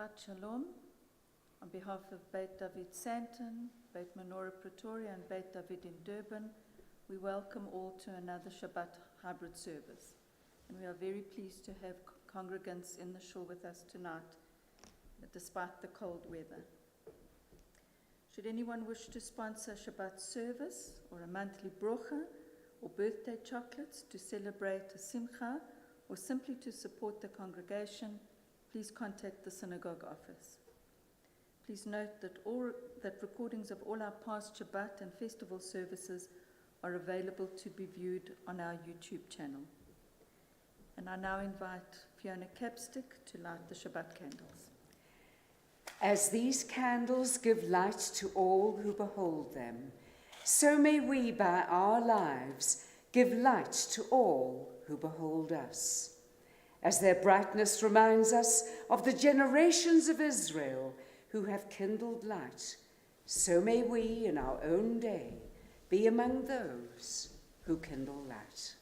Shabbat Shalom. On behalf of Beit David Santon, Beit Menorah Pretoria and Beit David in Durban, we welcome all to another Shabbat hybrid service. And we are very pleased to have congregants in the shul with us tonight, despite the cold weather. Should anyone wish to sponsor Shabbat service or a monthly brocha or birthday chocolates to celebrate a simcha or simply to support the congregation, please contact the synagogue office. Please note that recordings of all our past Shabbat and festival services are available to be viewed on our YouTube channel. And I now invite Fiona Capstick to light the Shabbat candles. As these candles give light to all who behold them, so may we by our lives give light to all who behold us. As their brightness reminds us of the generations of Israel who have kindled light, so may we in our own day be among those who kindle light.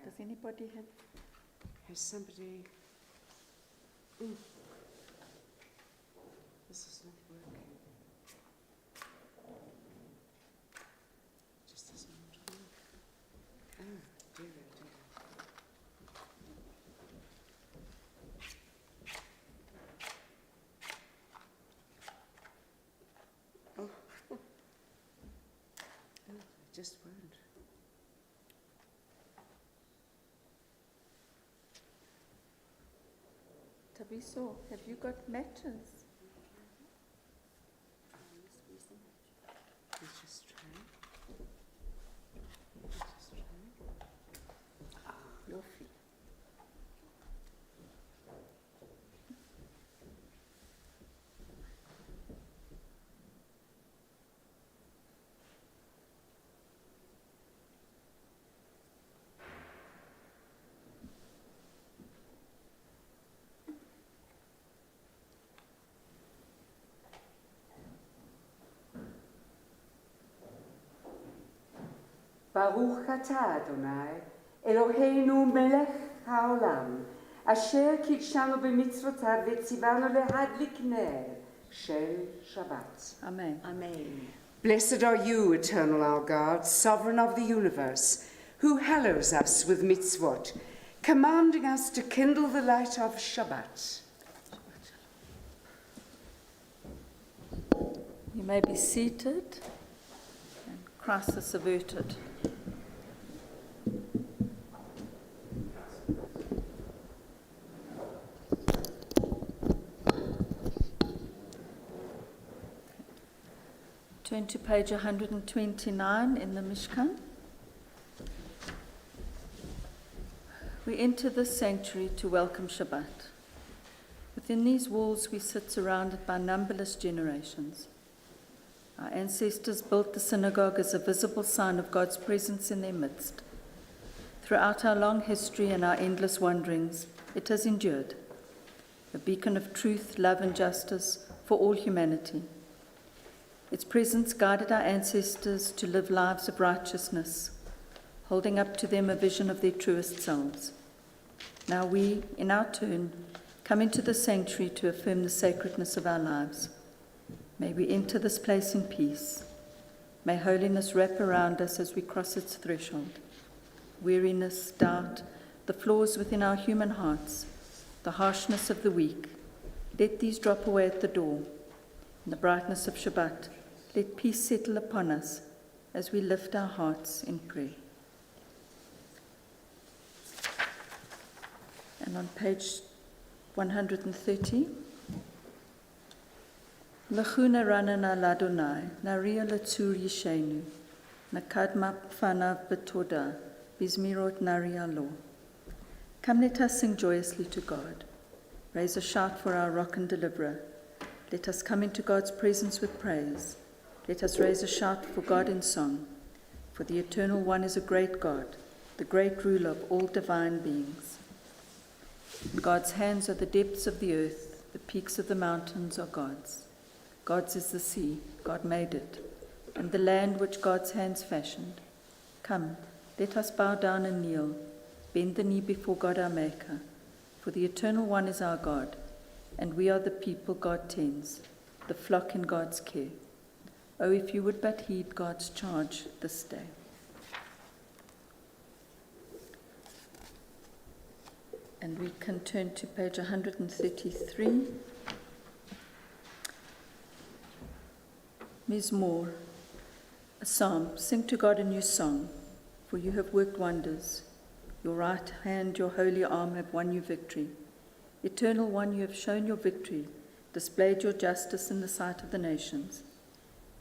Does anybody have? Has somebody? This is not working. Just does not work. Oh dear, dear. Oh, it just won't. Tabiso, have you got matches? Let's just try. Your feet. Baruch atah Adonai, Eloheinu melech haolam, asher kidshanu b'mitzvotav v'tzivanu lehadlik ner shel Shabbat. Amen. Amen. Blessed are you, eternal our God, sovereign of the universe, who hallows us with mitzvot, commanding us to kindle the light of Shabbat. You may be seated and crisis averted. Turn to page 129 in the Mishkan. We enter this sanctuary to welcome Shabbat. Within these walls we sit surrounded by numberless generations. Our ancestors built the synagogue as a visible sign of God's presence in their midst. Throughout our long history and our endless wanderings, it has endured, a beacon of truth, love and justice for all humanity. Its presence guided our ancestors to live lives of righteousness, holding up to them a vision of their truest selves. Now we, in our turn, come into the sanctuary to affirm the sacredness of our lives. May we enter this place in peace. May holiness wrap around us as we cross its threshold. Weariness, doubt, the flaws within our human hearts, the harshness of the weak, let these drop away at the door. In the brightness of Shabbat, let peace settle upon us as we lift our hearts in prayer. And on page 130, Lachuna ranana ladonai, naria latsur yishenu, nakadma pfanav betoda, bizmirot naria lo. Come, let us sing joyously to God. Raise a shout for our rock and deliverer. Let us come into God's presence with praise. Let us raise a shout for God in song. For the Eternal One is a great God, the great ruler of all divine beings. In God's hands are the depths of the earth, the peaks of the mountains are God's. God's is the sea, God made it, and the land which God's hands fashioned. Come, let us bow down and kneel, bend the knee before God our Maker. For the Eternal One is our God, and we are the people God tends, the flock in God's care. Oh, if you would but heed God's charge this day. And we can turn to page 133. Mizmor, a psalm. Sing to God a new song, for you have worked wonders. Your right hand, your holy arm have won you victory. Eternal One, you have shown your victory, displayed your justice in the sight of the nations.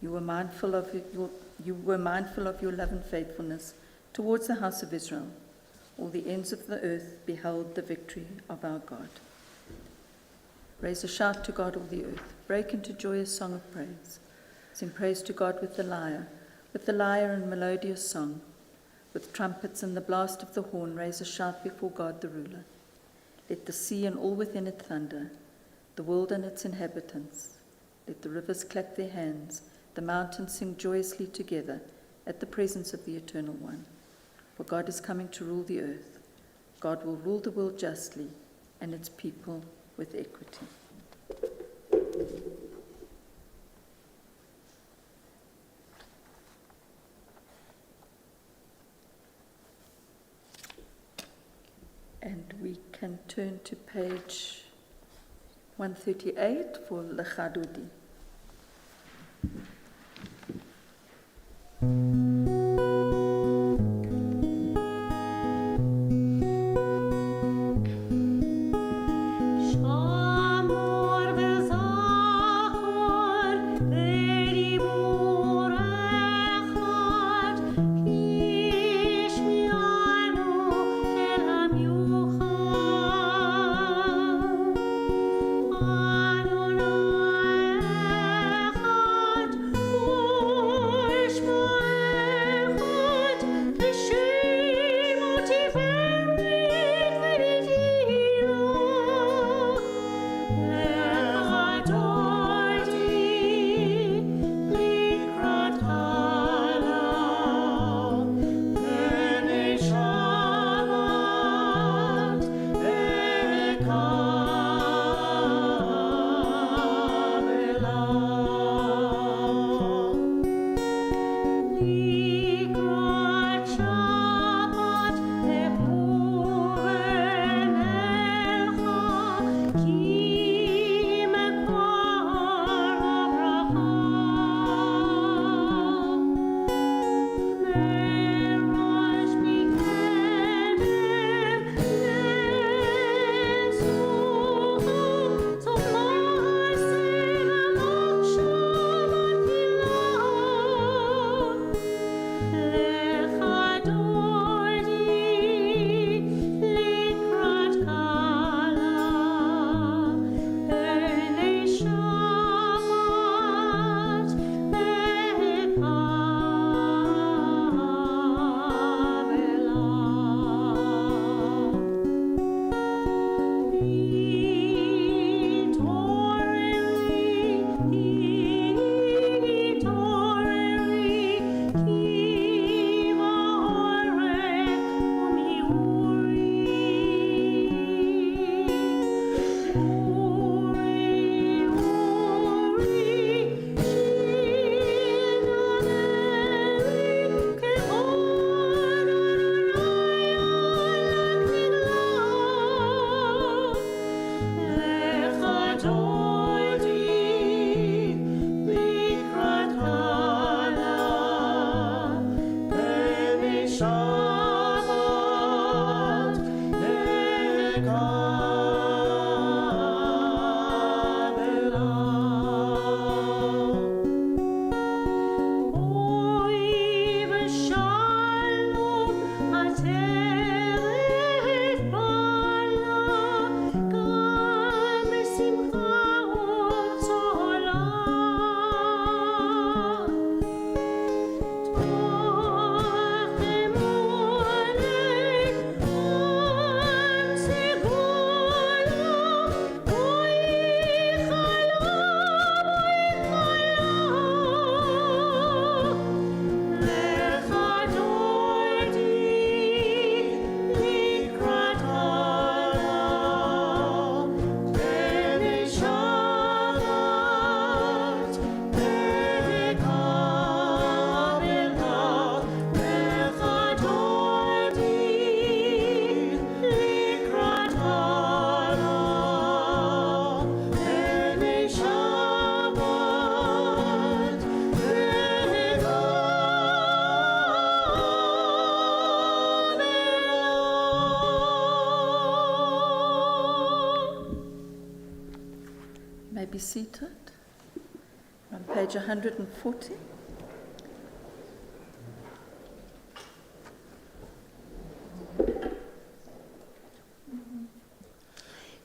You were mindful of your love and faithfulness towards the house of Israel. All the ends of the earth beheld the victory of our God. Raise a shout to God, all the earth. Break into joyous song of praise. Sing praise to God with the lyre and melodious song. With trumpets and the blast of the horn, raise a shout before God the ruler. Let the sea and all within it thunder, the world and its inhabitants. Let the rivers clap their hands, the mountains sing joyously together at the presence of the Eternal One. For God is coming to rule the earth. God will rule the world justly and its people with equity. And we can turn to page 138 for Lechadudi. Adonai echad, be seated. On page 140.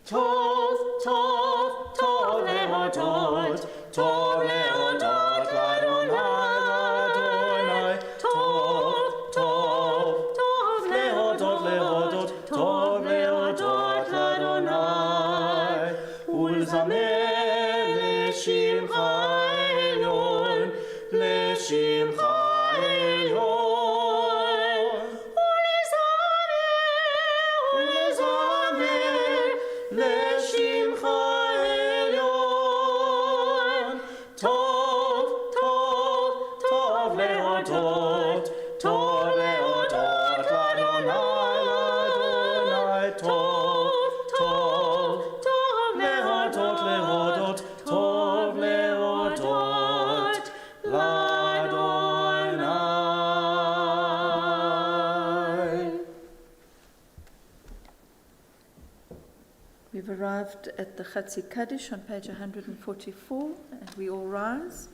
Tov, tov, tov lehodot, tov lehodot l'Adonai, tov, tov, tov lehodot, lehodot, tov lehodot l'Adonai, ולזמר לשמך העליון, לשמך העליון, ולזמר לשמך העליון, טוב, טוב, טוב להודות, טוב להודות לאדוני, טוב, טוב, טוב להודות, להודות, טוב להודות לאדוני. We've arrived at the Chatzi Kaddish on page 144, and we all rise.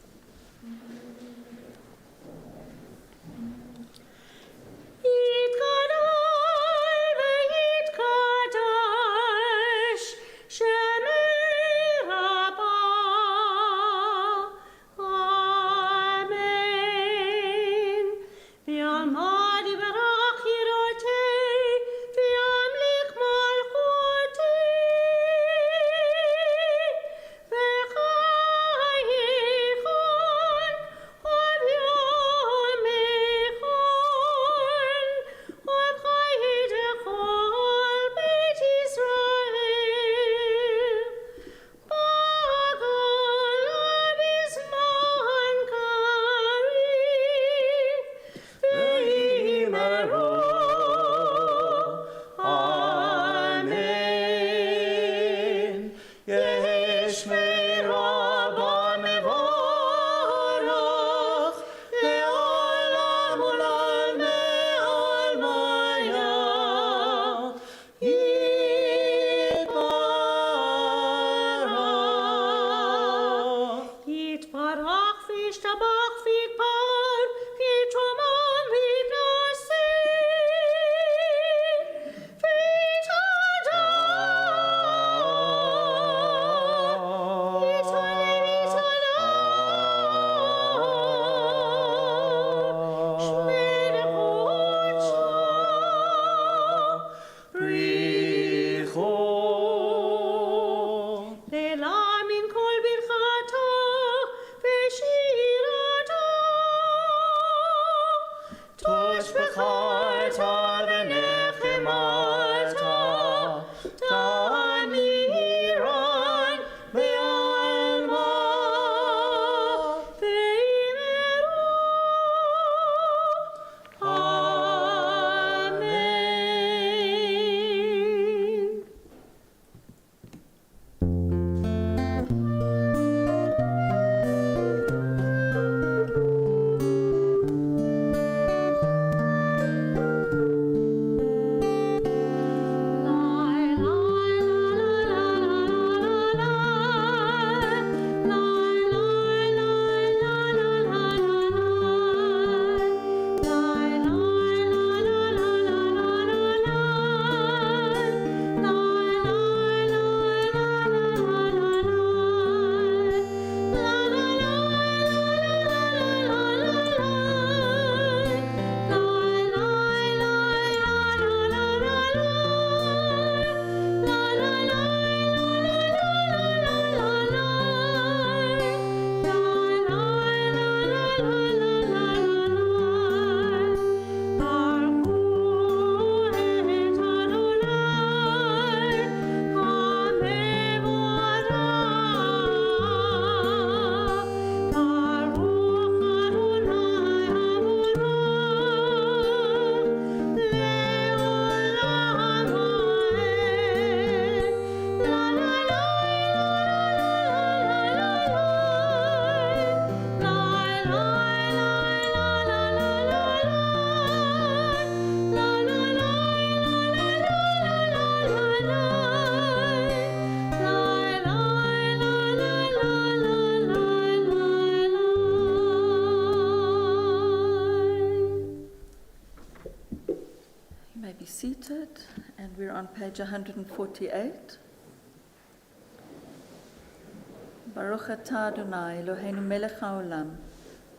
on page 148. Baruch atah Adonai Eloheinu melech haolam,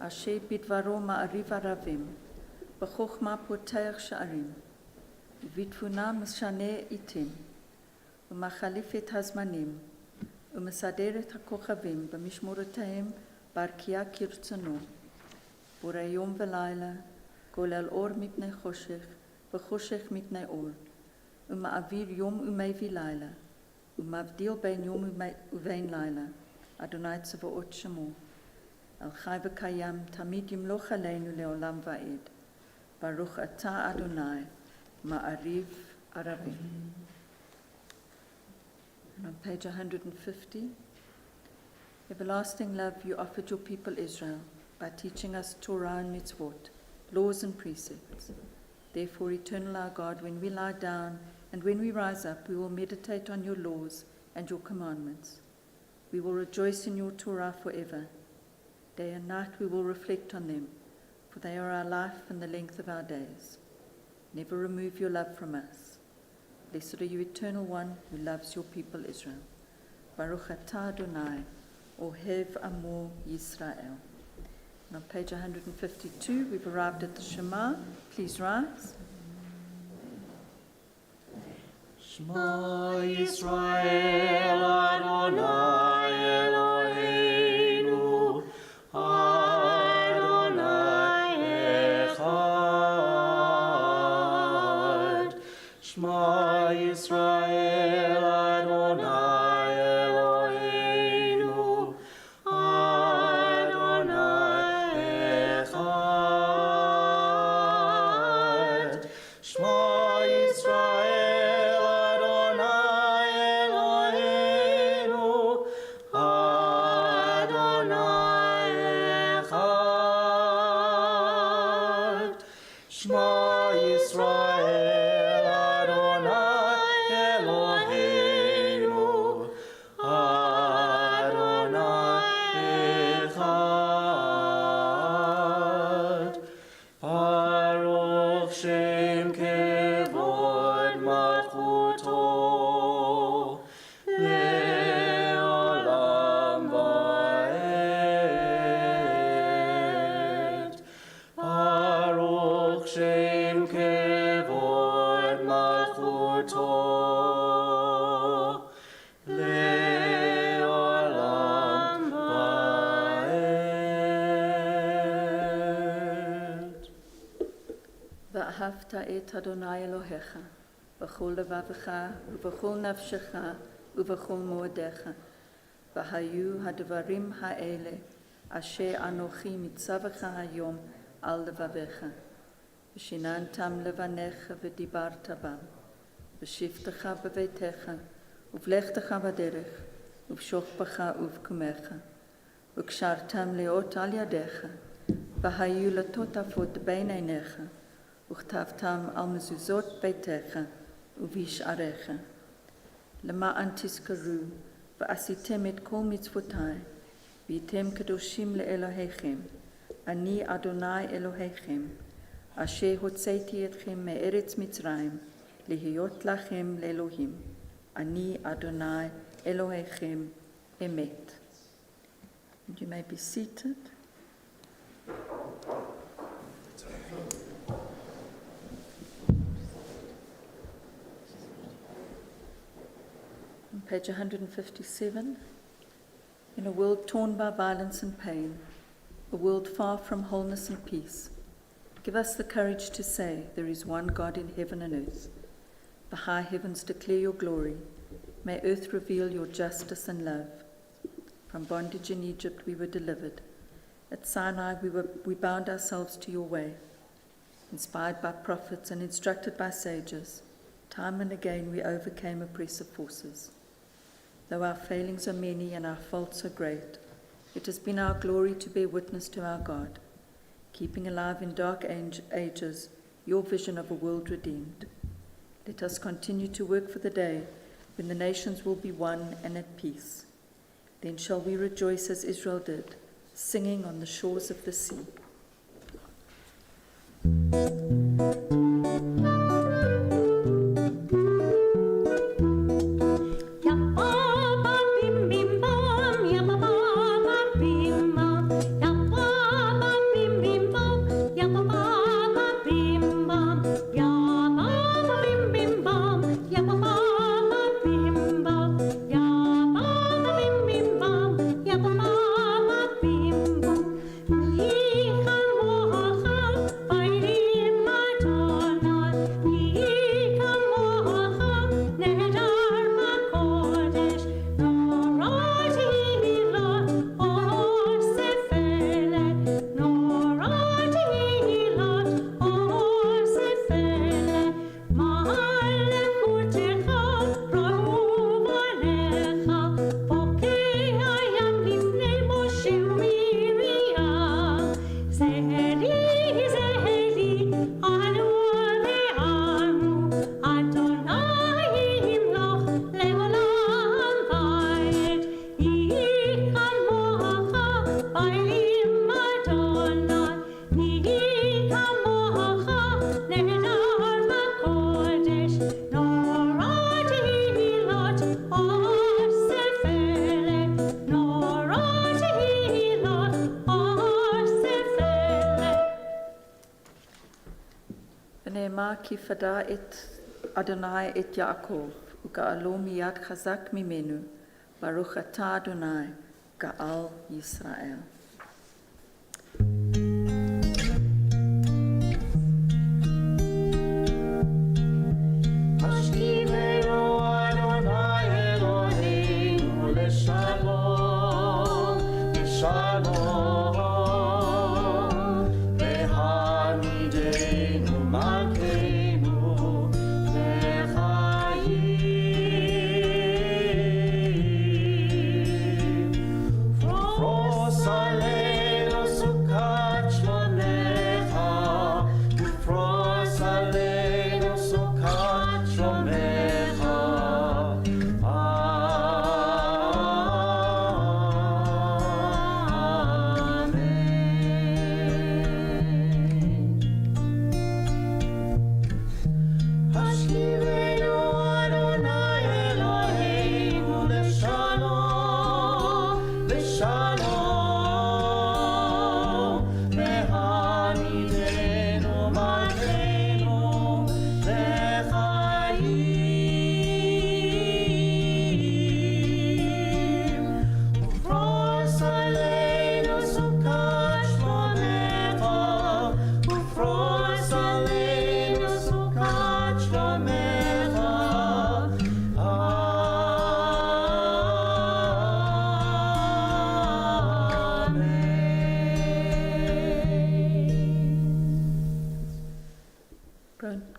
asher bidvaro ma'ariv aravim, b'chokhmah potech sha'arim, ובתבונה משנה עיתים, ומחליף את הזמנים, ומסדר את הכוכבים במשמורותיהם בהרכייה כרצונו, בורא יום ולילה, גולל אור מפני חושך, וחושך מפני אור, ומעביר יום ומביא לילה, ומבדיל בין יום ובין לילה, אדוני צבאות שמו, על חי וקיים, תמיד ימלוך עלינו לעולם ועד. ברוך אתה אדוני, Ma'ariv Aravim. And on page 150, everlasting love you offered your people Israel by teaching us Torah and mitzvot, laws and precepts. Therefore, eternal our God, when we lie down and when we rise up, we will meditate on your laws and your commandments. We will rejoice in your Torah forever. Day and night we will reflect on them, for they are our life and the length of our days. Never remove your love from us. Blessed are you, Eternal One, who loves your people Israel. Baruch atah Adonai, Ohev Amo Yisrael. And on page 152, we've arrived at the Shema. Please rise. Shema Yisrael Adonai Eloheinu Adonai Echad. Shema Yisrael Adonai Eloheinu Adonai Echad. Shema Yisrael Adonai Eloheinu Adonai Echad. Shema Yisrael Adonai Eloheinu Adonai Echad. Baruch Shem Kevod Malchuto Le'olam Va'ed. Baruch Shem Kevod Malchuto Le'olam Va'ed. ואהבת את אדוני אלוהיך, בכל לבבך ובכל נפשך ובכל מאודיך. והיו הדברים האלה אשר אנוכי מצווך היום על לבביך. ושיננתם לבניך ודיברת בם, בשבתך בביתך, ובלכתך בדרך, ובשוכבך ובקומך. וקשרתם לאות על ידיך, והיו לטוטפות בין עיניך, וכתבתם על מזוזות ביתך ובשעריך. למען תזכרו ועשיתם את כל מצוותיי, והייתם קדושים לאלוהיכם. אני אדוני אלוהיכם, אשר הוצאתי אתכם מארץ מצרים, להיות לכם לאלוהים. אני אדוני אלוהיכם אמת. And you may be seated. On page 157, in a world torn by violence and pain, a world far from wholeness and peace, give us the courage to say there is one God in heaven and earth. The high heavens declare your glory. May earth reveal your justice and love. From bondage in Egypt we were delivered. At Sinai we bound ourselves to your way. Inspired by prophets and instructed by sages, time and again we overcame oppressive forces. Though our failings are many and our faults are great, it has been our glory to bear witness to our God, keeping alive in dark ages your vision of a world redeemed. Let us continue to work for the day when the nations will be one and at peace. Then shall we rejoice as Israel did, singing on the shores of the sea. כי פדה את אדוני את יעקב, וגאלו מיד חזק ממנו. ברוך אתה אדוני, גאל ישראל.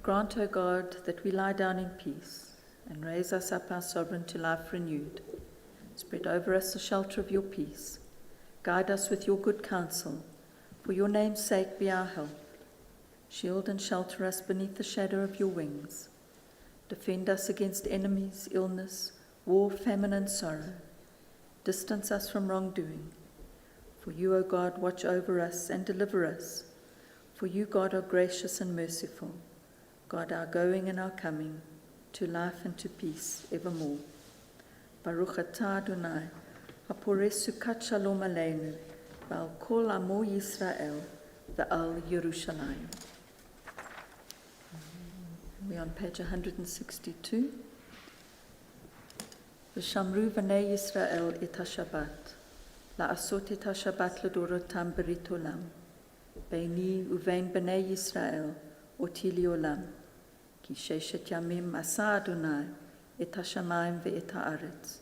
Grant, O God, that we lie down in peace and raise us up, our sovereign, to life renewed. Spread over us the shelter of your peace. Guide us with your good counsel. For your name's sake be our help. Shield and shelter us beneath the shadow of your wings. Defend us against enemies, illness, war, famine, and sorrow. Distance us from wrongdoing. For you, O God, watch over us and deliver us. For you, God, are gracious and merciful. God, our going and our coming, to life and to peace evermore. Baruch atah Adonai, haporeh sukat shalom aleinu, v'al kol amo Yisrael, v'al Yerushalayim. We're on page 162. V'shamru v'nei Yisrael et ha-Shabbat, la'asot et ha-Shabbat l'dorotam berit olam, beini uvein b'nei Yisrael, oti li'olam. כי ששת ימים עשה אדוני את השמיים ואת הארץ,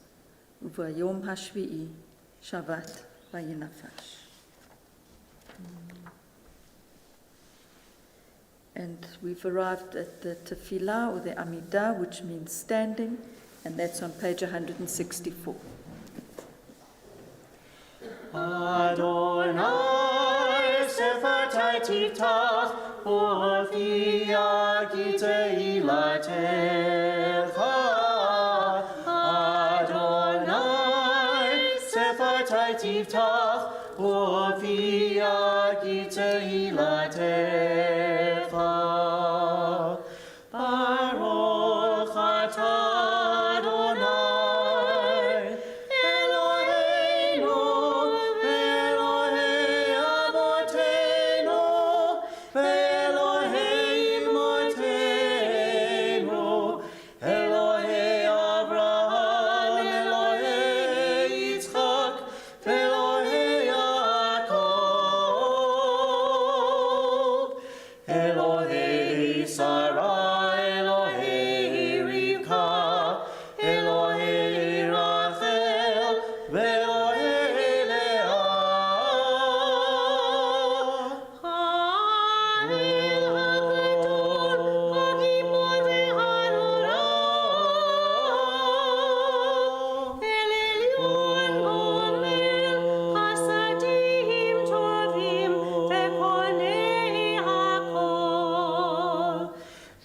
וביום השביעי שבת וינפש. And we've arrived at the filah or the Amidah, which means standing, and that's on page 164. Adonai sefatai tiftach Ofi agitei latecha. Adonai sefatai tiftach Ofi agitei latecha. Baruch atah Adonai Eloheinu Elohei Avotenu Elohei Imotenu Elohei Avraham Elohei Yitzchak Elohei Yaakov Elohei Sarah Elohei Rivka Elohei Rachel Elohei Leah.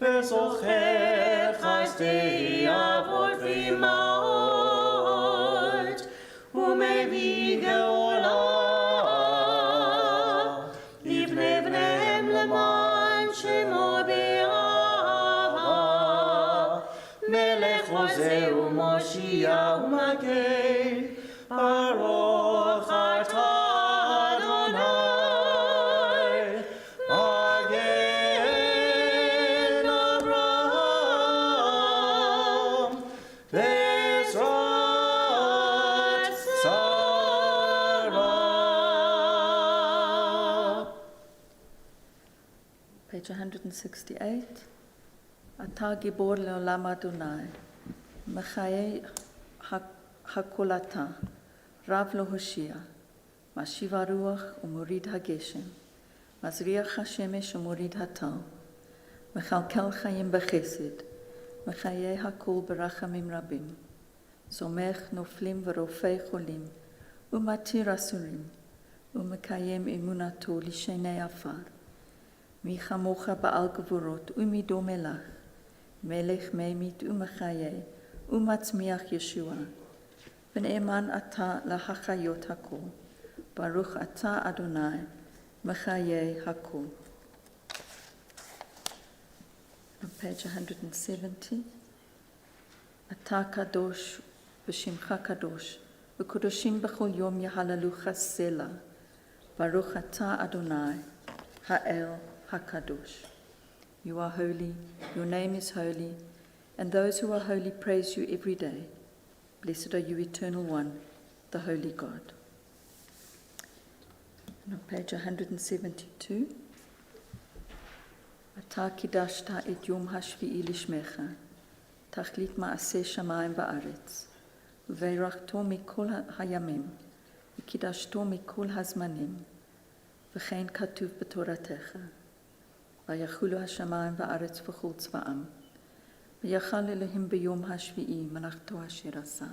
וזוכר חסדי אבות ואימהות, ומביא גאולה לבני בניהם למען שמו באהבה. מלך עוזר ומושיע ומגן, ברוך אתה אדוני, מגן page 168. אתה גיבור לעולם אדוני, מחיי הכל אתה, רב להושיע, משיב הרוח ומוריד הגשם, מזריח השמש ומוריד הטל, מכלכל חיים בחסד, מחיי הכל ברחמים רבים, סומך נופלים ורופא חולים, ומתיר אסורים, ומקיים אמונתו לשני עפר. מי כמוך בעל גבורות ומי דומה לך, מלך ממית ומחיה, ומצמיח ישועה. ונאמן אתה להחיות הכל, ברוך אתה אדוני, מחיה הכל. On page 170, אתה קדוש ושמך קדוש, וקדושים בכל יום יהללוך סלה, ברוך אתה אדוני, האל הקדוש. You are holy, your name is holy, and those who are holy praise you every day. Blessed are you, Eternal One, the Holy God. And on page 172, אתה קידשת את יום השביעי לשמך, תכלית מעשה שמיים וארץ, וברכתו מכל הימים, וקידשתו מכל הזמנים, וכן כתוב בתורתך, ויחולו השמיים וארץ וכל צבאם, ויחל אלוהים ביום השביעי מלאכתו אשר עשה,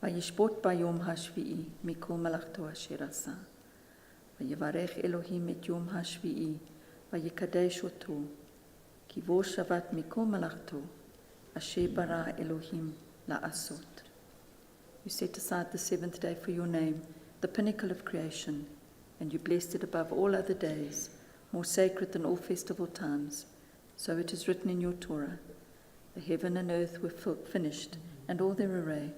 וישבות ביום השביעי מכל מלאכתו אשר עשה, ויברך אלוהים את יום השביעי, ויקדש אותו, כי בו שבת מכל מלאכתו, אשר ברא אלוהים לעשות. You set aside the seventh day for your name, the pinnacle of creation, and you blessed it above all other days, more sacred than all festival times. So it is written in your Torah, the heaven and earth were finished, and all their array.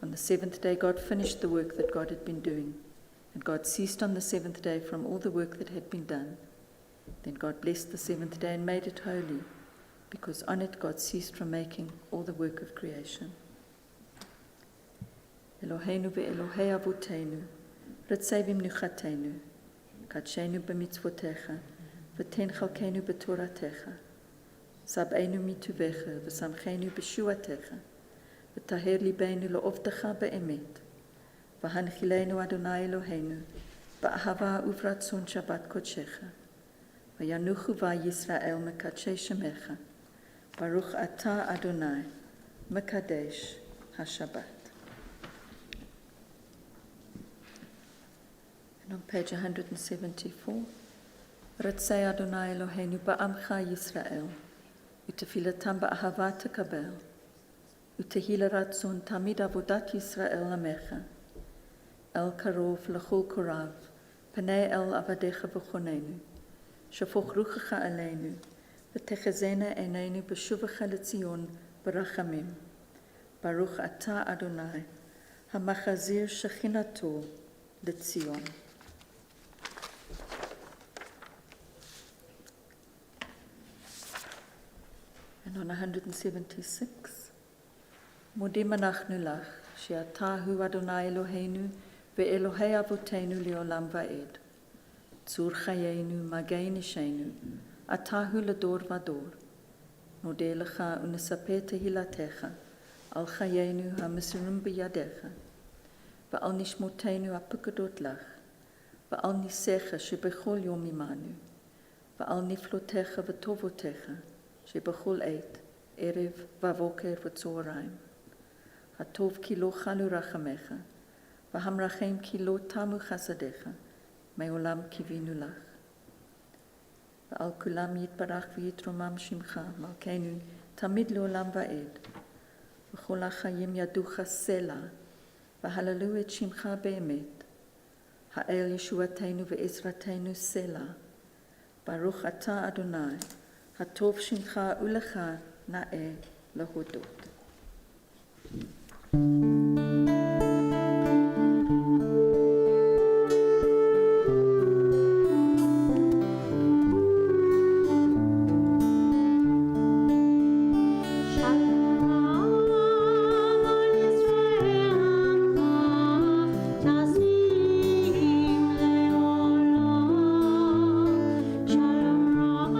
On the seventh day God finished the work that God had been doing, and God ceased on the seventh day from all the work that had been done. Then God blessed the seventh day and made it holy, because on it God ceased from making all the work of creation. Eloheinu ve'Elohei avotenu, ritzei v'mnuchatenu, kadshenu b'mitzvotecha, v'ten chalkenu b'toratecha, sab'enu mituvecha, v'samchenu b'shuatecha, v'taher libeinu lo'ovtecha be'emet, v'hanchilenu Adonai Eloheinu, ba'ahava uvratzon Shabbat kodshecha, v'yanuchu v'Yisrael mekadshei shemecha, Baruch ata Adonai, mekadesh HaShabbat. And on page 174, Ratzei Adonai Eloheinu ba'amcha Yisrael, utefilatam ba'ahava tekabel, utehila ratzon tamid avodat Yisrael amecha, el karov lechol korav, panei el avadecha v'chonenu, shafoch ruchacha aleinu, v'techezena einenu b'shuvacha lezion b'rachamim, Baruch ata Adonai, hamachazir shechinato lezion. And on 176, Modim anachnu lach, she'ata hu Adonai Eloheinu, ve'Elohei avotenu le'olam va'ed. Tzur chayenu, magei nishenu, atahu ledor vador. Nodeh lecha unesapeh tehilatecha, al chayenu hamesirum biyadecha, ve'al nishmotenu apukadot lach, ve'al nisecha shebechol yom imanu, ve'al niflotecha v'tovotecha, שבכל עת, ערב ובוקר וצהריים. הטוב כי לא חלו רחמך, והמרחם כי לא תמו חסדיך, מעולם קיווינו לך. ועל כולם יתברך ויתרומם שמך, מלכנו, תמיד לעולם ועד. וכל החיים ידוך סלע, והללו את שמך באמת. האל ישועתנו ועזרתנו סלע. ברוך אתה אדוני, הטוב שמך ולך נאה להודות. Shalom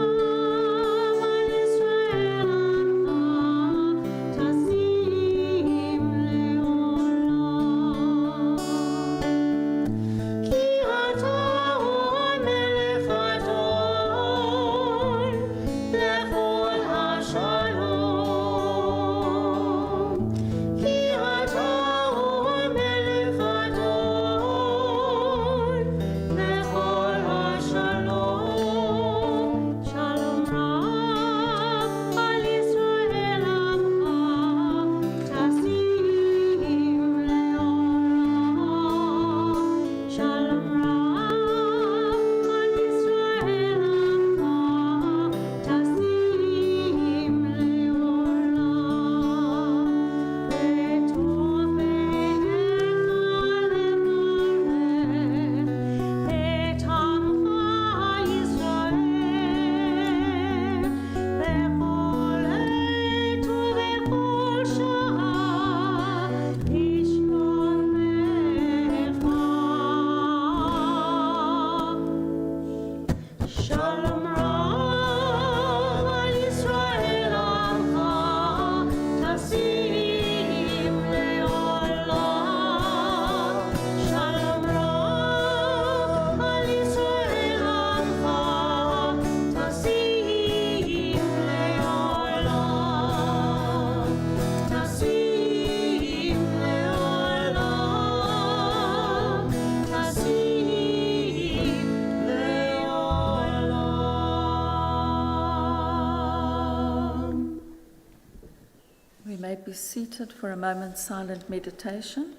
be seated for a moment's silent meditation.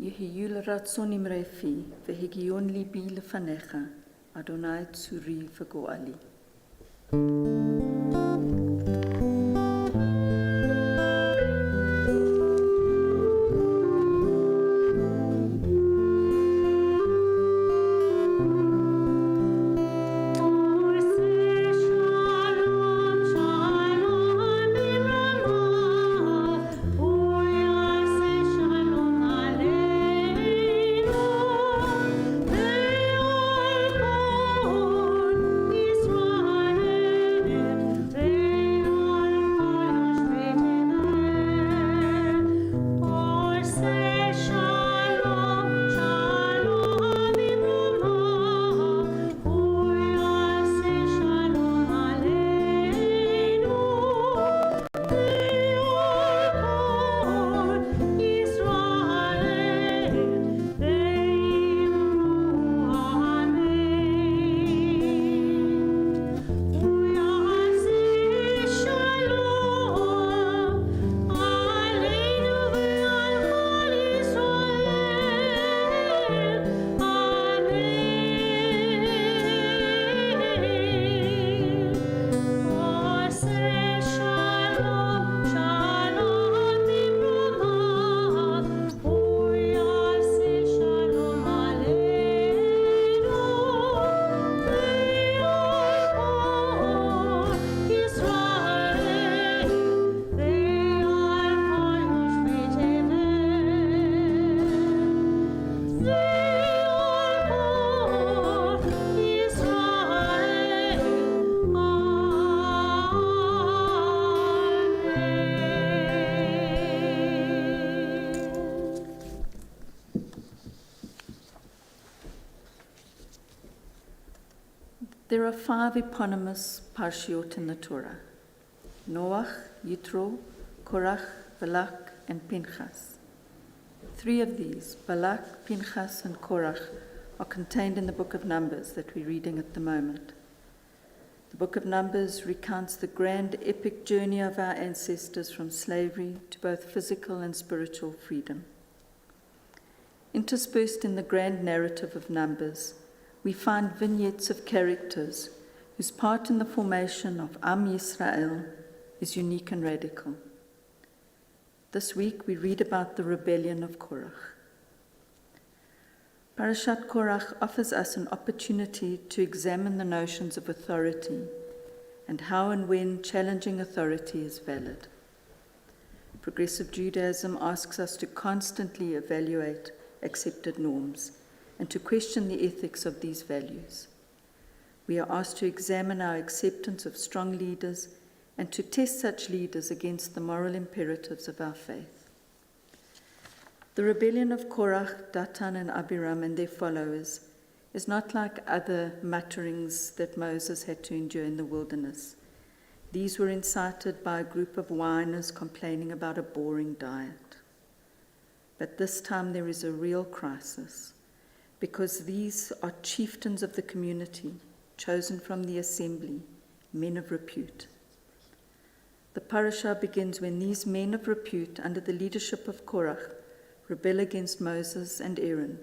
Yehi yul ratson imrefi, vehigion libi lefanecha, Adonai tsuri v'goali. There are 5 eponymous parshiot in the Torah: Noach, Yitro, Korach, Balak, and Pinchas. 3 of these, Balak, Pinchas, and Korach, are contained in the book of Numbers that we're reading at the moment. The book of Numbers recounts the grand epic journey of our ancestors from slavery to both physical and spiritual freedom. Interspersed in the grand narrative of Numbers, we find vignettes of characters whose part in the formation of Am Yisrael is unique and radical. This week we read about the rebellion of Korach. Parashat Korach offers us an opportunity to examine the notions of authority and how and when challenging authority is valid. Progressive Judaism asks us to constantly evaluate accepted norms and to question the ethics of these values. We are asked to examine our acceptance of strong leaders and to test such leaders against the moral imperatives of our faith. The rebellion of Korach, Datan, and Abiram and their followers is not like other mutterings that Moses had to endure in the wilderness. These were incited by a group of whiners complaining about a boring diet. But this time there is a real crisis, because these are chieftains of the community, chosen from the assembly, men of repute. The parasha begins when these men of repute, under the leadership of Korach, rebel against Moses and Aaron,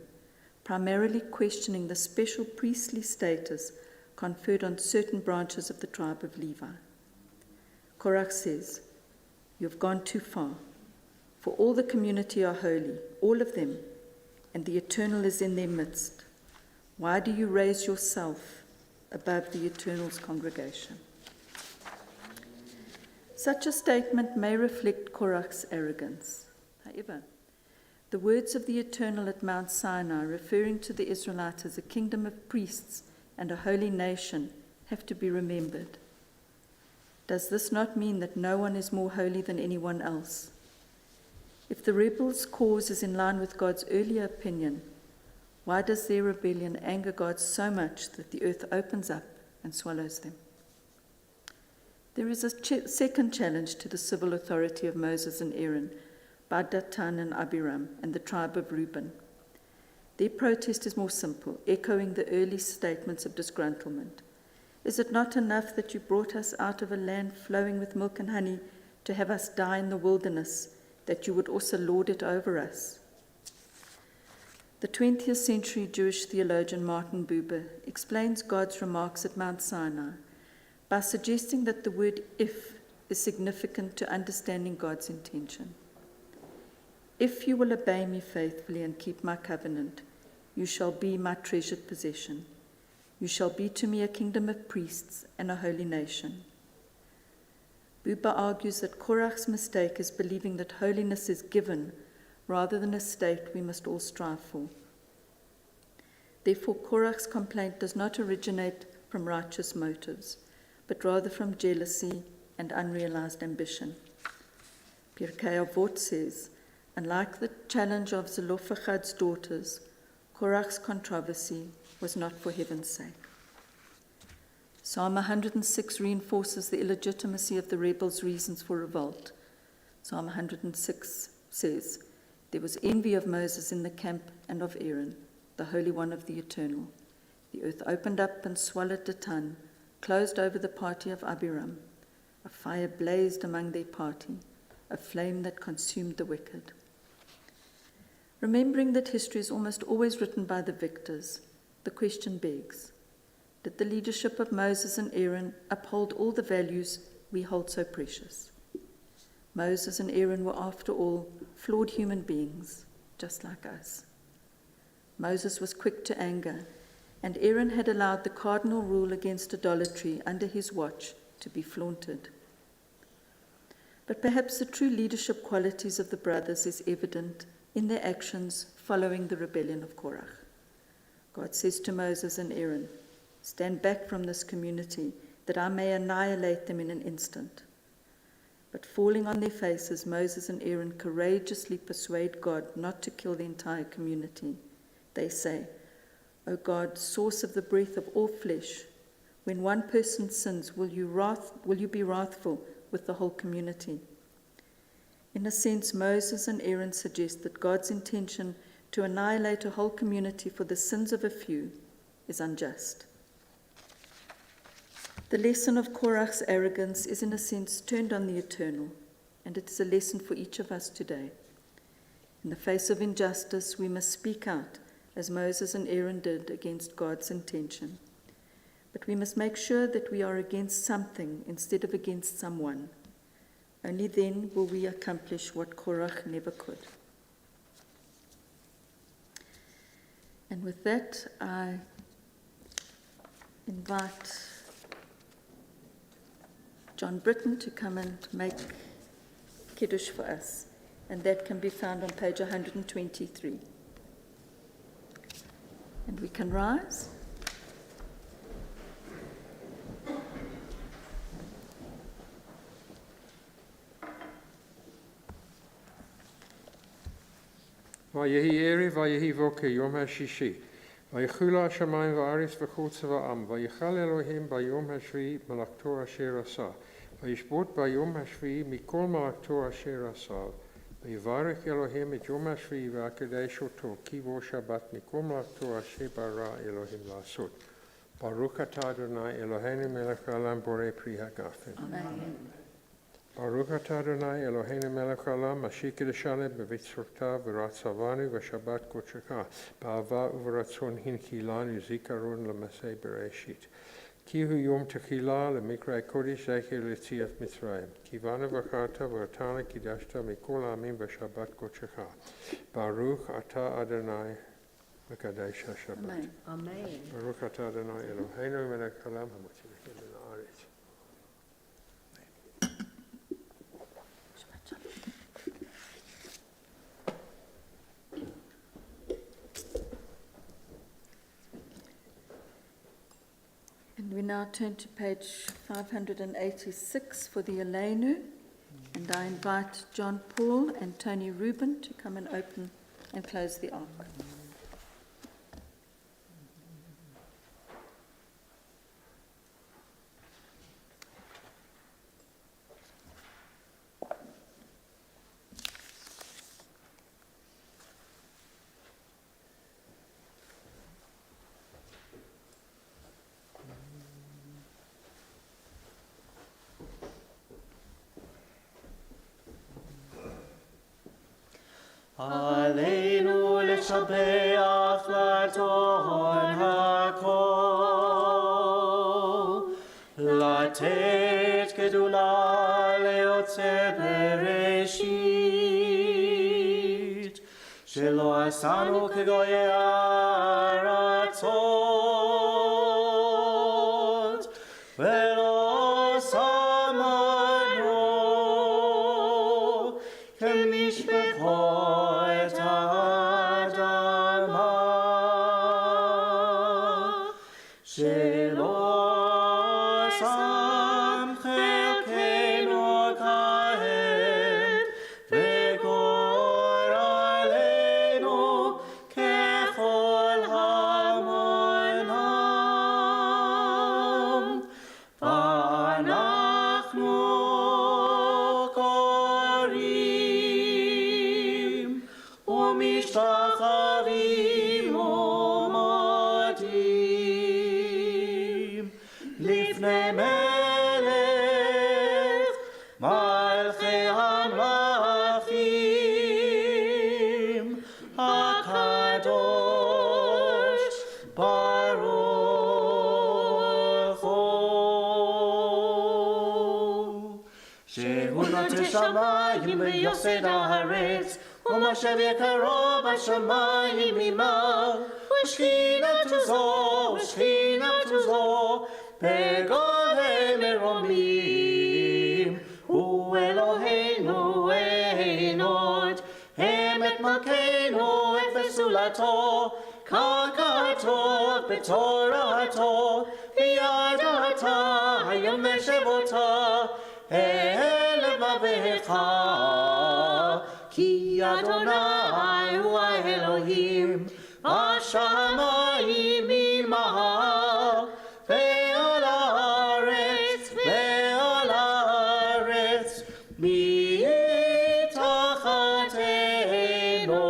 primarily questioning the special priestly status conferred on certain branches of the tribe of Levi. Korach says, "You have gone too far, for all the community are holy, all of them, and the Eternal is in their midst. Why do you raise yourself above the Eternal's congregation?" Such a statement may reflect Korach's arrogance. However, The words of the Eternal at Mount Sinai, referring to the Israelites as a kingdom of priests and a holy nation, have to be remembered. Does this not mean that no one is more holy than anyone else? If the rebels' cause is in line with God's earlier opinion, why does their rebellion anger God so much that the earth opens up and swallows them? There is a second challenge to the civil authority of Moses and Aaron by Dathan and Abiram and the tribe of Reuben. Their protest is more simple, echoing the early statements of disgruntlement. Is it not enough that you brought us out of a land flowing with milk and honey to have us die in the wilderness, that you would also lord it over us? The 20th century Jewish theologian Martin Buber explains God's remarks at Mount Sinai by suggesting that the word if is significant to understanding God's intention. If you will obey me faithfully and keep my covenant, you shall be my treasured possession. You shall be to me a kingdom of priests and a holy nation. Buber argues that Korach's mistake is believing that holiness is given rather than a state we must all strive for. Therefore, Korach's complaint does not originate from righteous motives, but rather from jealousy and unrealized ambition. Pirkei Avot says, unlike the challenge of Zelophehad's daughters, Korach's controversy was not for heaven's sake. Psalm 106 reinforces the illegitimacy of the rebels' reasons for revolt. Psalm 106 says, there was envy of Moses in the camp and of Aaron, the Holy One of the Eternal. The earth opened up and swallowed Dathan, closed over the party of Abiram. A fire blazed among their party, a flame that consumed the wicked. Remembering that history is almost always written by the victors, the question begs, did the leadership of Moses and Aaron uphold all the values we hold so precious? Moses and Aaron were, after all, flawed human beings, just like us. Moses was quick to anger, and Aaron had allowed the cardinal rule against idolatry under his watch to be flaunted. But perhaps the true leadership qualities of the brothers is evident in their actions following the rebellion of Korach. God says to Moses and Aaron, stand back from this community, that I may annihilate them in an instant. But falling on their faces, Moses and Aaron courageously persuade God not to kill the entire community. They say, O God, source of the breath of all flesh, when one person sins, will you be wrathful with the whole community? In a sense, Moses and Aaron suggest that God's intention to annihilate a whole community for the sins of a few is unjust. The lesson of Korach's arrogance is in a sense turned on the Eternal, and it is a lesson for each of us today. In the face of injustice, we must speak out, as Moses and Aaron did against God's intention. But we must make sure that we are against something instead of against someone. Only then will we accomplish what Korach never could. And with that, I invite John Britton to come and make Kiddush for us. And that can be found on page 123. And we can rise. ויהי ערב ויהי בוקר יום השישי. ויחולו השמיים והארץ וחוץ והעם. ויחל אלוהים ביום השביעי מלאכתו אשר עשה. וישבות ביום השביעי מכל מלאכתו אשר עשה. ויברך אלוהים את יום השביעי ויקדש אותו, כי בו שבת מכל מלאכתו אשר ברא אלוהים לעשות. ברוך אתה אדוני אלוהינו מלך העולם בורא פרי הגפן. Amen. ברוך אתה אדוני אלוהינו מלך העולם אשר קידשנו במצוותיו ורצוונו בשבת קודשך באהבה וברצון הנחילנו זיכרון למעשה בראשית. כי הוא יום תחילה למקרא קודש זכר ליציאת מצרים. כי בנו בחרת ואותנו קידשת מכל העמים בשבת קודשך. ברוך אתה אדוני מקדש השבת. Amen. Amen. ברוך אתה אדוני אלוהינו מלך העולם המוציא לחם מן הארץ. And we now turn to page 586 for the Elenu. And I invite John Paul and Tony Rubin to come and open and close the ark. עלינו לשבח לטון הכל, לתת גדולה ליוצא בראשית, שלא עשנו כגויי ארצות, ולא שמנו כמשפחות האדמה, שלא שם חלקנו כהם, וגורלנו ככל המונם, ואנחנו קוראים ומשתחווים ומודים לפני מלך מלכי המלכים הקדוש ברוך הוא, שהוא נוטה שמיים ויוסד הארץ, ומושב יקרו בשמיים ממעל, ושכינתו זו בגולי מרומים. הוא אלוהינו אין עוד, אמת מלכנו ופסולתו, קרקעתו בתורתו, וידעת היום ושבותה אל לבביך, כי אדוני הוא האלוהים בשמיים ממעל, ועל הארץ מתחת אין עוד.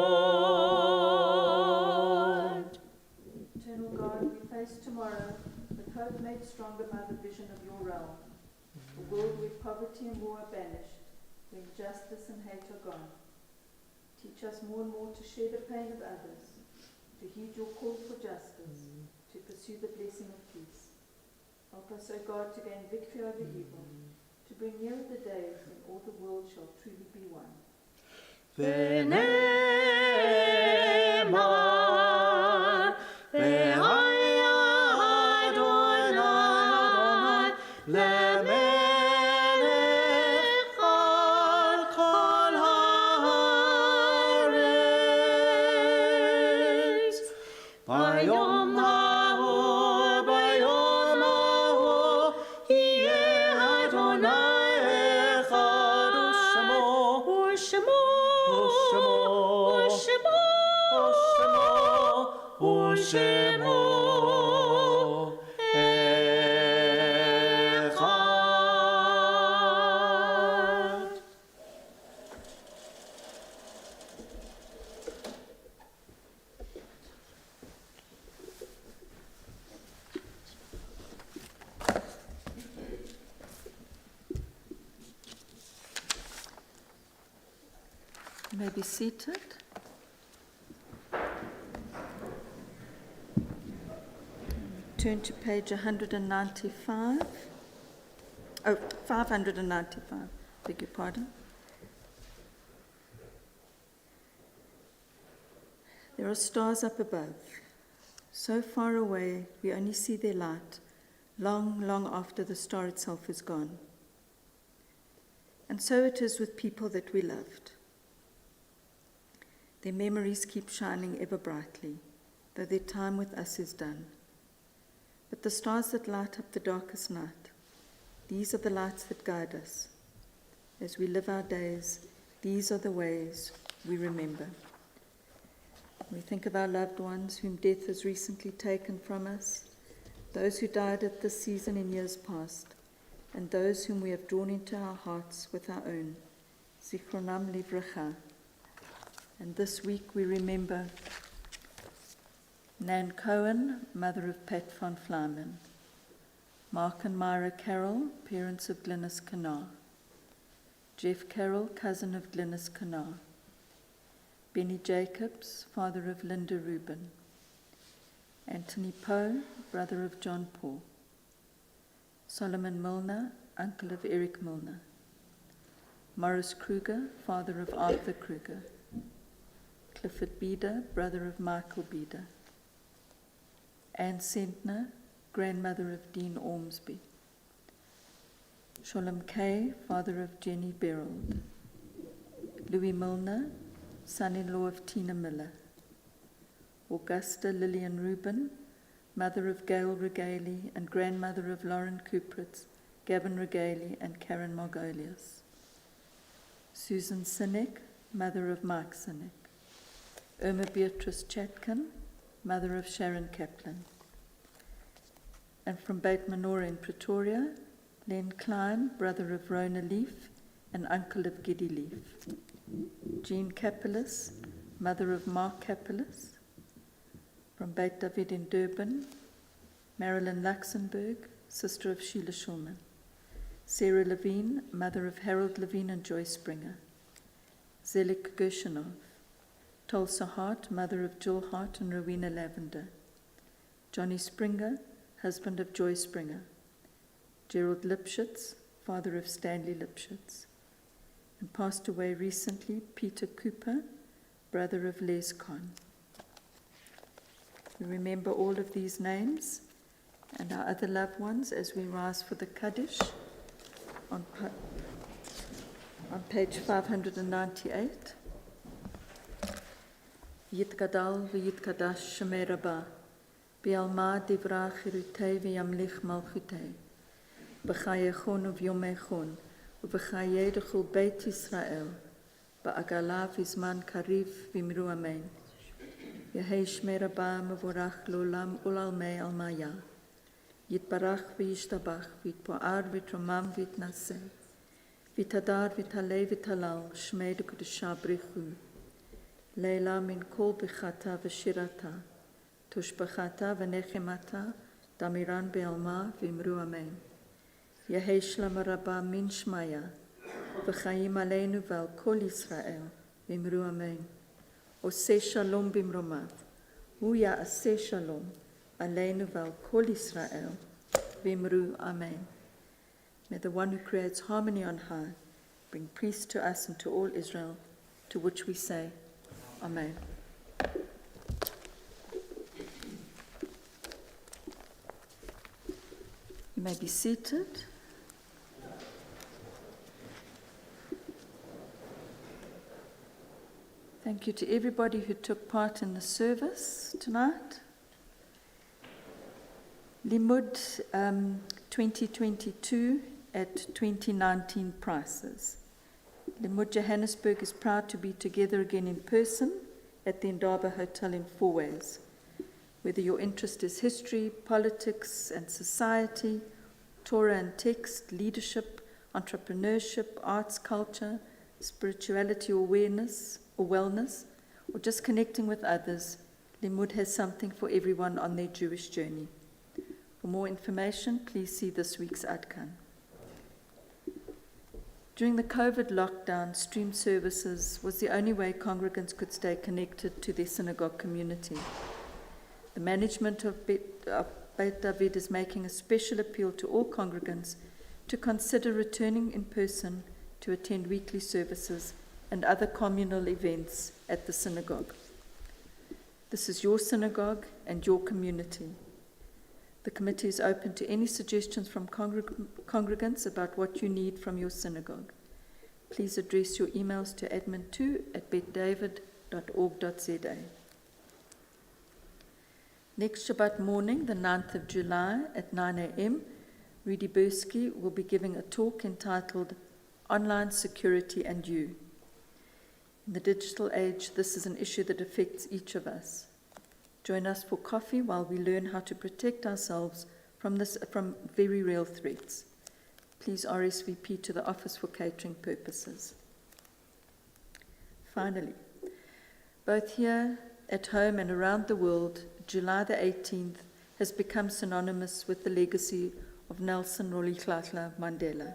Eternal God, we face tomorrow with hope made stronger by the vision of your realm. A world where poverty and war are banished, where injustice and hate are gone. Teach us more and more to share the pain of others, to heed your call for justice, to pursue the blessing of peace. Help us, O God, to gain victory over evil, to bring nearer the days when all the world shall truly be one. ונאמר, והיה אדוני למלך על כל הארץ. ביום ההוא יהיה אדוני אחד, ושמו אחד. You may be seated. Turn to page 195. Oh, 595, beg your pardon. There are stars up above. So far away, we only see their light, long, long after the star itself is gone. And so it is with people that we loved. Their memories keep shining ever brightly, though their time with us is done. but the stars that light up the darkest night, these are the lights that guide us. As we live our days, these are the ways we remember. We think of our loved ones whom death has recently taken from us, those who died at this season in years past, and those whom we have drawn into our hearts with our own. Zichronam livracha. And this week we remember Nan Cohen, mother of Pat von Flyman, Mark and Myra Carroll, parents of Glynis Kanar, Jeff Carroll, cousin of Glynis Kanar, Benny Jacobs, father of Linda Rubin, Anthony Poe, brother of John Paul, Solomon Milner, uncle of Eric Milner, Morris Kruger, father of Arthur Kruger, Clifford Beder, brother of Michael Beder, Anne Sentner, grandmother of Dean Ormsby, Sholem Kay, father of Jenny Berold, Louis Milner, son-in-law of Tina Miller, Augusta Lillian Rubin, mother of Gail Regaly and grandmother of Lauren Kupritz, Gavin Regaly and Karen Margolius, Susan Sinek, mother of Mike Sinek, Irma Beatrice Chatkin, mother of Sharon Kaplan. And from Beit Menorah in Pretoria, Len Klein, brother of Rona Leaf and uncle of Giddy Leaf. Jean Kapelis, mother of Mark Kapelis. From Beit David in Durban, Marilyn Luxemburg, sister of Sheila Schulman. Sarah Levine, mother of Harold Levine and Joyce Springer. Zelik Gershenov. Tulsa Hart, mother of Jill Hart and Rowena Lavender. Johnny Springer, husband of Joy Springer. Gerald Lipschitz, father of Stanley Lipschitz. And passed away recently, Peter Cooper, brother of Les Kahn. We remember all of these names and our other loved ones as we rise for the Kaddish on page 598. Yitgadal v'yitkadash shemei rabah, bi'alma divra chirutei v'yamlich malchutei, b'chayechon u'vyomechon, u'b'chayei d'chul beit Yisrael, ba'agala v'zman kariv v'imru amen. Yehei shmei rabah mevorach l'olam u'lalmei almaya, yitbarach v'yishtabach, v'yitpo'ar v'yitramam v'yitnaseh, v'yitadar v'ytalei v'ytalal, shmei d'kudusha brichu, Leila min kol bichata v'shirata, tushbachata v'nechemata, damiran be'alma v'imru amen. Yehei shlama rabba min shmaya, v'chayim aleinu v'al kol Yisrael, v'imru amen. Oseh shalom b'imromav, hu ya'aseh shalom, aleinu v'al kol Yisrael, v'imru amen. May the one who creates harmony on high bring peace to us and to all Israel, to which we say, Amen. You may be seated. Thank you to everybody who took part in the service tonight. Limud 2022 at 2019 prices. Limud Johannesburg is proud to be together again in person at the Indaba Hotel in Fourways. Whether your interest is history, politics and society, Torah and text, leadership, entrepreneurship, arts, culture, spirituality or awareness or wellness, or just connecting with others, Limud has something for everyone on their Jewish journey. For more information, please see this week's Adkan. During the COVID lockdown, stream services was the only way congregants could stay connected to their synagogue community. The management of Beit David is making a special appeal to all congregants to consider returning in person to attend weekly services and other communal events at the synagogue. This is your synagogue and your community. The committee is open to any suggestions from congregants about what you need from your synagogue. Please address your emails to admin2@betdavid.org.za. Next Shabbat morning, the 9th of July at 9 a.m., Rudy Bursky will be giving a talk entitled Online Security and You. In the digital age, this is an issue that affects each of us. Join us for coffee while we learn how to protect ourselves from very real threats. Please RSVP to the office for catering purposes. Finally, both here at home and around the world, July the 18th has become synonymous with the legacy of Nelson Rolihlahla Mandela.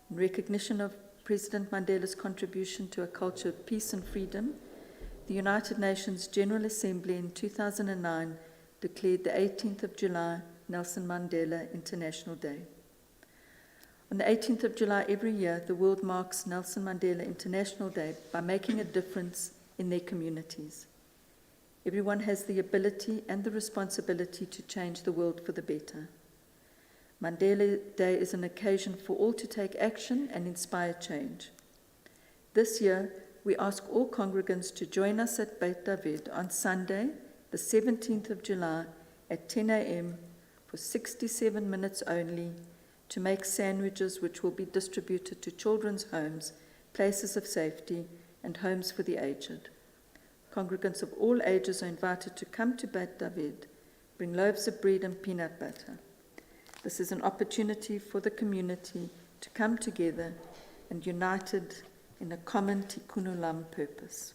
In recognition of President Mandela's contribution to a culture of peace and freedom, the United Nations General Assembly in 2009 declared the 18th of July Nelson Mandela International Day. On the 18th of July every year, the world marks Nelson Mandela International Day by making a difference in their communities. Everyone has the ability and the responsibility to change the world for the better. Mandela Day is an occasion for all to take action and inspire change. This year, we ask all congregants to join us at Beit David on Sunday, the 17th of July at 10 a.m. for 67 minutes only to make sandwiches which will be distributed to children's homes, places of safety, and homes for the aged. Congregants of all ages are invited to come to Beit David, bring loaves of bread and peanut butter. This is an opportunity for the community to come together and united in a common Tikkun Olam purpose.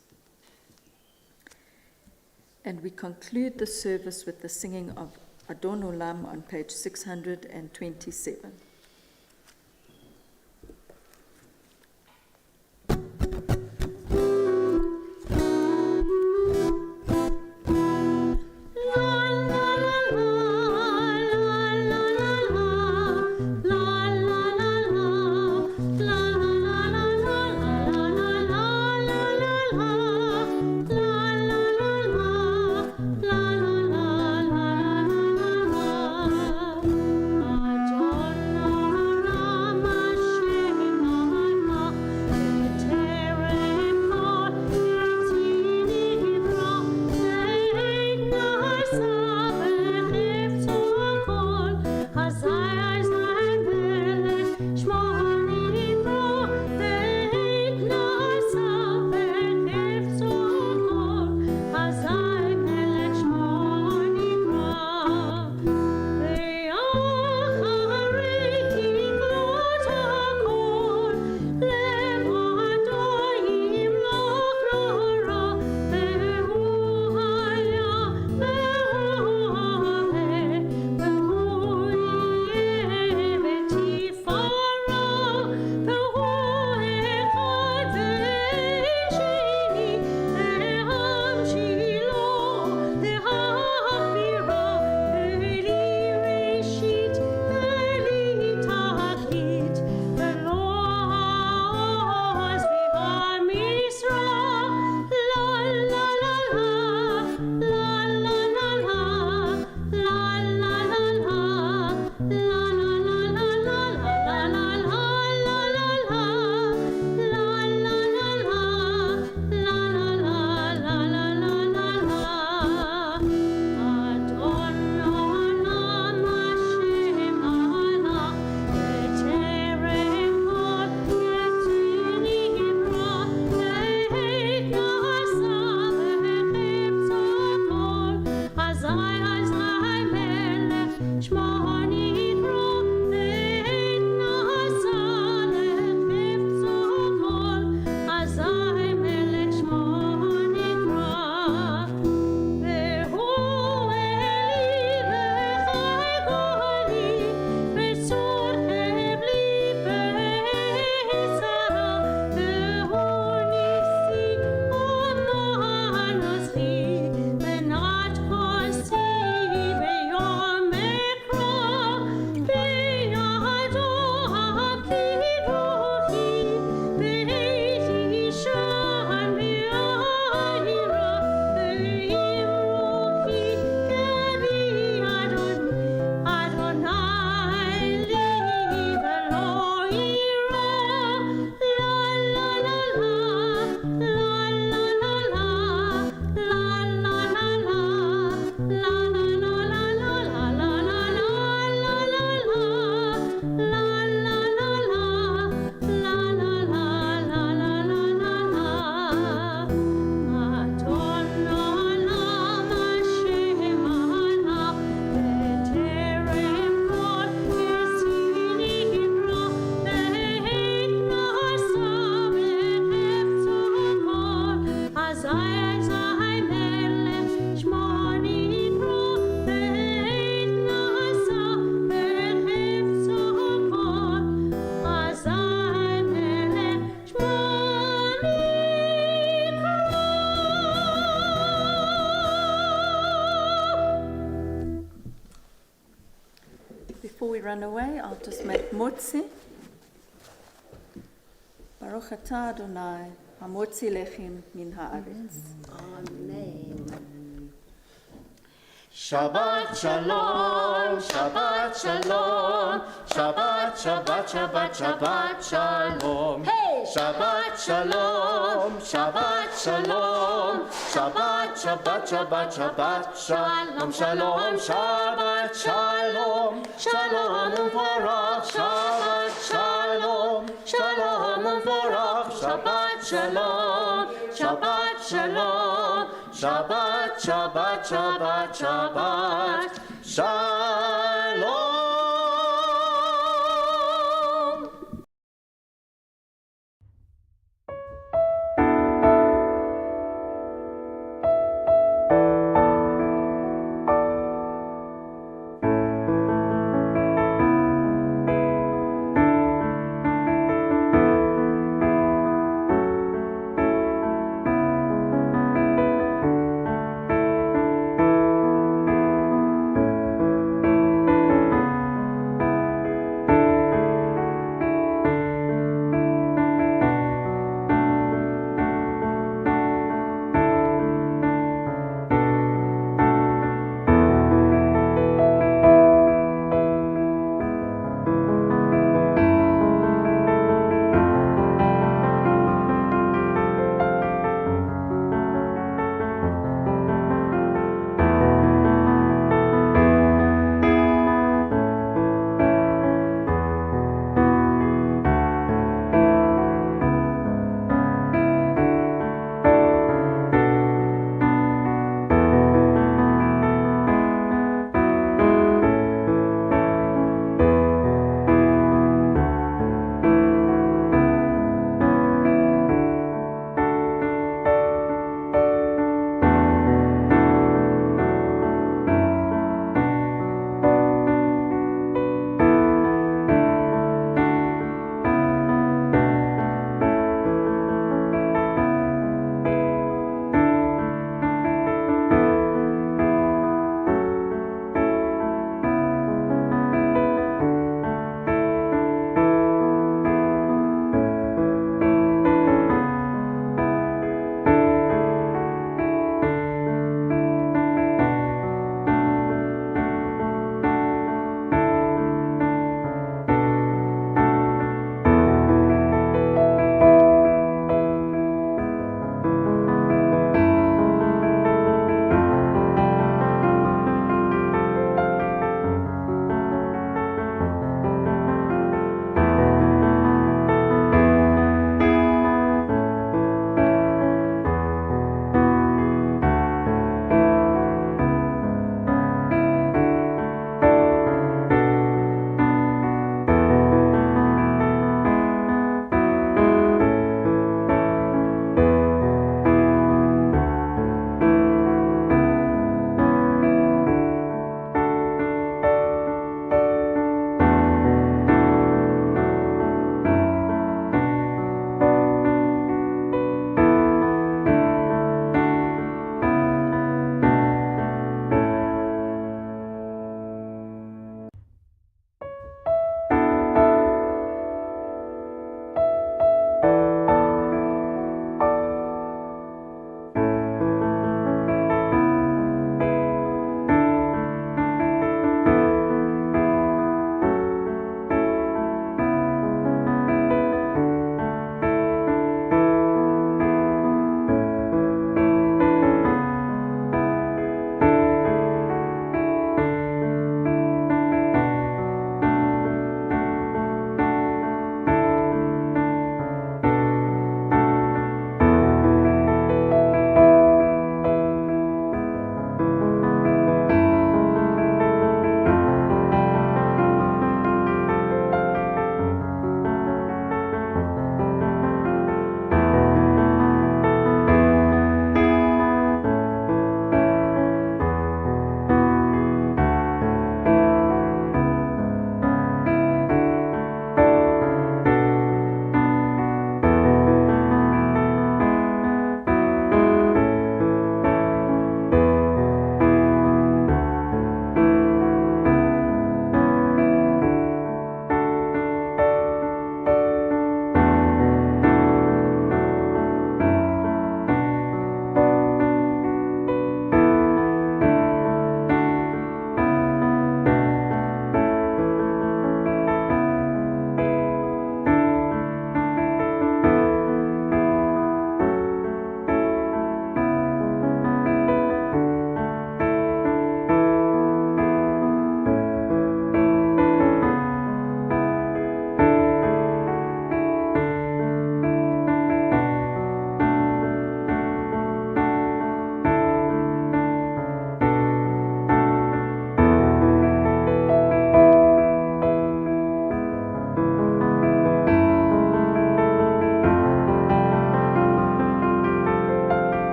And we conclude the service with the singing of Adon Olam on page 627. Adon altus met motzi. Baruch atah Adonai, hamotzi lechem min haaretz. Amen. Shabbat shalom, Shabbat shalom, Shabbat, Shabbat, Shabbat, Shabbat shalom. Hey! Shabbat shalom, Shabbat shalom, Shabbat, Shabbat, Shabbat, Shabbat shalom, shalom, Shabbat shalom, Shalom u'varach, Shabbat shalom, Shalom u'varach, Shabbat shalom, Shabbat shalom, Shabbat, Shabbat, Shabbat, Shabbat, Shabbat.